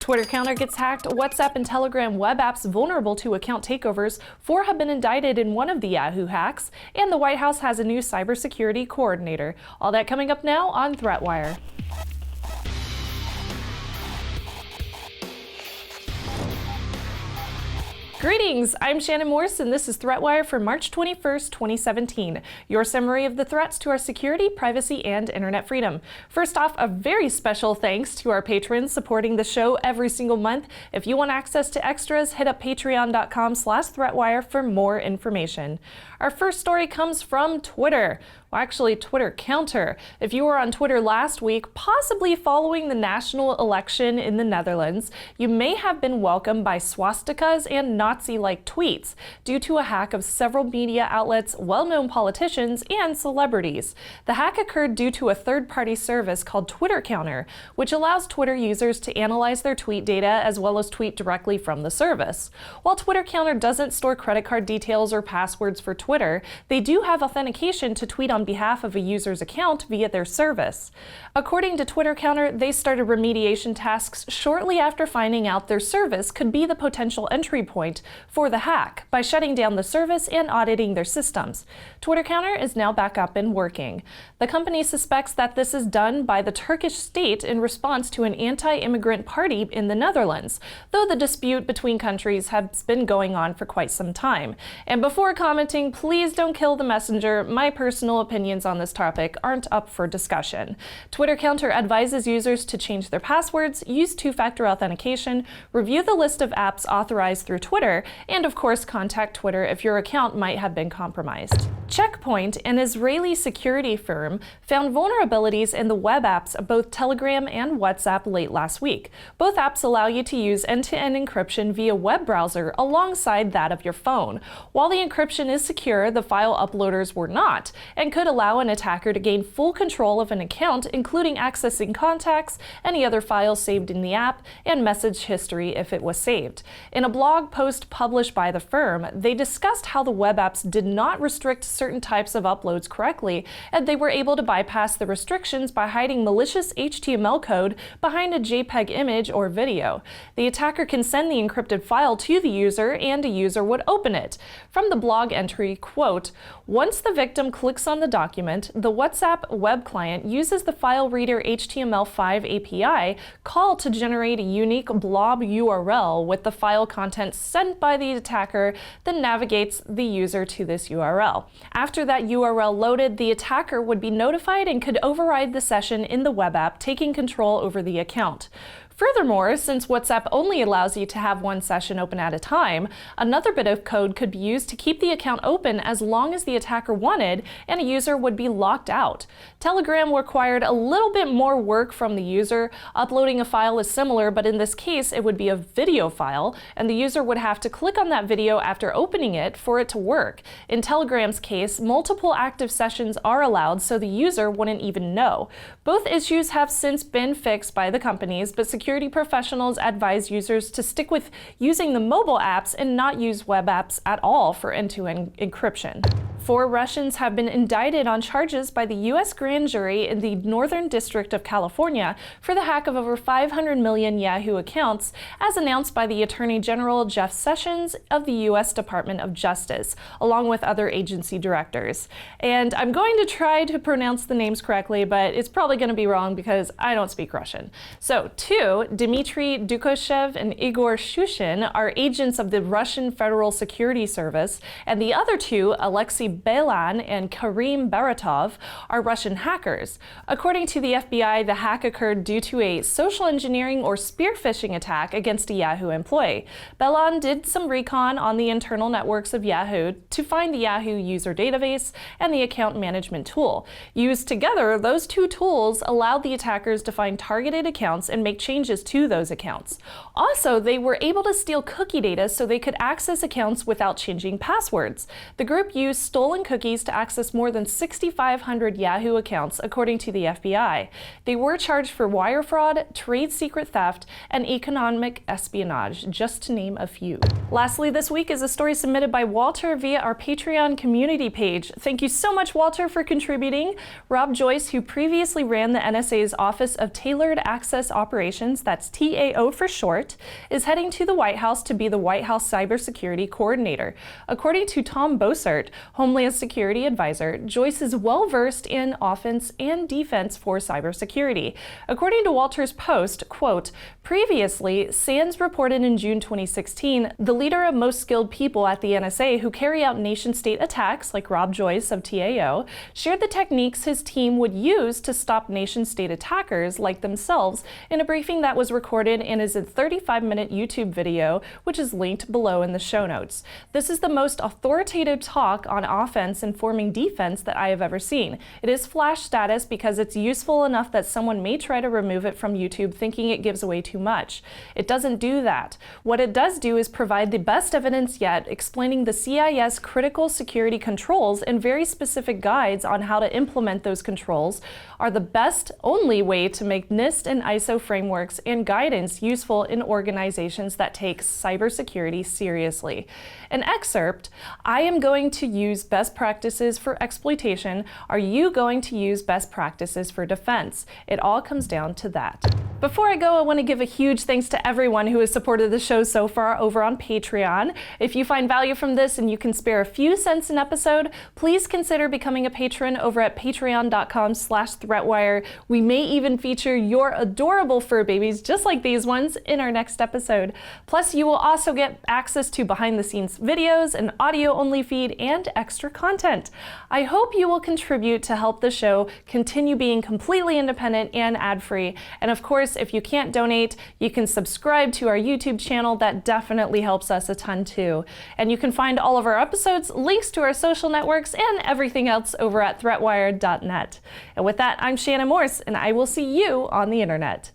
Twitter counter gets hacked, WhatsApp and Telegram web apps vulnerable to account takeovers, 4 have been indicted in one of the Yahoo hacks, and the White House has a new cybersecurity coordinator. All that coming up now on ThreatWire. Greetings, I'm Shannon Morse, and this is ThreatWire for March 21st, 2017. Your summary of the threats to our security, privacy, and internet freedom. First off, a very special thanks to our patrons supporting the show every single month. If you want access to extras, hit up patreon.com/ThreatWire for more information. Our first story comes from Twitter. Well, actually, Twitter counter. If you were on Twitter last week, possibly following the national election in the Netherlands, you may have been welcomed by swastikas and Nazi-like tweets due to a hack of several media outlets, well-known politicians, and celebrities. The hack occurred due to a third-party service called Twitter Counter, which allows Twitter users to analyze their tweet data as well as tweet directly from the service. While Twitter Counter doesn't store credit card details or passwords for Twitter, they do have authentication to tweet on behalf of a user's account via their service. According to Twitter Counter, they started remediation tasks shortly after finding out their service could be the potential entry point for the hack by shutting down the service and auditing their systems. Twitter Counter is now back up and working. The company suspects that this is done by the Turkish state in response to an anti-immigrant party in the Netherlands, though the dispute between countries has been going on for quite some time. And before commenting, please don't kill the messenger. My personal opinions on this topic aren't up for discussion. Twitter Counter advises users to change their passwords, use two-factor authentication, review the list of apps authorized through Twitter, and of course contact Twitter if your account might have been compromised. Checkpoint, an Israeli security firm, found vulnerabilities in the web apps of both Telegram and WhatsApp late last week. Both apps allow you to use end-to-end encryption via web browser alongside that of your phone. While the encryption is secure, the file uploaders were not, and could allow an attacker to gain full control of an account, including accessing contacts, any other files saved in the app, and message history if it was saved. In a blog post published by the firm, they discussed how the web apps did not restrict certain types of uploads correctly, and they were able to bypass the restrictions by hiding malicious HTML code behind a JPEG image or video. The attacker can send the encrypted file to the user, and a user would open it. From the blog entry, quote, "Once the victim clicks on the document, the WhatsApp web client uses the file reader HTML5 API call to generate a unique blob URL with the file content sent by the attacker, then navigates the user to this URL. After that URL loaded, the attacker would be notified and could override the session in the web app, taking control over the account. Furthermore, since WhatsApp only allows you to have one session open at a time, another bit of code could be used to keep the account open as long as the attacker wanted, and a user would be locked out. Telegram required a little bit more work from the user. Uploading a file is similar, but in this case, it would be a video file, and the user would have to click on that video after opening it for it to work. In Telegram's case, multiple active sessions are allowed, so the user wouldn't even know. Both issues have since been fixed by the companies, but security professionals advise users to stick with using the mobile apps and not use web apps at all for end-to-end encryption. 4 Russians have been indicted on charges by the U.S. grand jury in the Northern District of California for the hack of over 500 million Yahoo accounts, as announced by the Attorney General Jeff Sessions of the U.S. Department of Justice, along with other agency directors. And I'm going to try to pronounce the names correctly, but it's probably going to be wrong because I don't speak Russian. So, 2, Dmitry Dukoshev and Igor Shushin, are agents of the Russian Federal Security Service, and the other 2, Alexei Belan and Karim Baratov, are Russian hackers. According to the FBI, the hack occurred due to a social engineering or spear phishing attack against a Yahoo employee. Belan did some recon on the internal networks of Yahoo to find the Yahoo user database and the account management tool. Used together, those 2 tools allowed the attackers to find targeted accounts and make changes to those accounts. Also, they were able to steal cookie data so they could access accounts without changing passwords. The group used stolen stolen cookies to access more than 6,500 Yahoo accounts, according to the FBI. They were charged for wire fraud, trade secret theft, and economic espionage, just to name a few. Lastly, this week is a story submitted by Walter via our Patreon community page. Thank you so much, Walter, for contributing. Rob Joyce, who previously ran the NSA's Office of Tailored Access Operations, that's TAO for short, is heading to the White House to be the White House Cybersecurity Coordinator. According to Tom Bossert, Homeland Security Advisor, Joyce is well-versed in offense and defense for cybersecurity. According to Walter's post, quote, previously, SANS reported in June 2016, the leader of most skilled people at the NSA who carry out nation-state attacks, like Rob Joyce of TAO, shared the techniques his team would use to stop nation-state attackers like themselves in a briefing that was recorded and is a 35-minute YouTube video, which is linked below in the show notes. This is the most authoritative talk on offense informing defense that I have ever seen. It is flash status because it's useful enough that someone may try to remove it from YouTube thinking it gives away too much. It doesn't do that. What it does do is provide the best evidence yet, explaining the CIS critical security controls and very specific guides on how to implement those controls are the best only way to make NIST and ISO frameworks and guidance useful in organizations that take cybersecurity seriously. An excerpt, I am going to use best practices for exploitation. Are you going to use best practices for defense? It all comes down to that. Before I go, I want to give a huge thanks to everyone who has supported the show so far over on Patreon. If you find value from this and you can spare a few cents an episode, please consider becoming a patron over at patreon.com/threatwire. We may even feature your adorable fur babies, just like these ones, in our next episode. Plus, you will also get access to behind-the-scenes videos, an audio-only feed, and extra content. I hope you will contribute to help the show continue being completely independent and ad-free. And of course, if you can't donate, you can subscribe to our YouTube channel. That definitely helps us a ton too. And you can find all of our episodes, links to our social networks, and everything else over at threatwire.net. And with that, I'm Shannon Morse, and I will see you on the internet.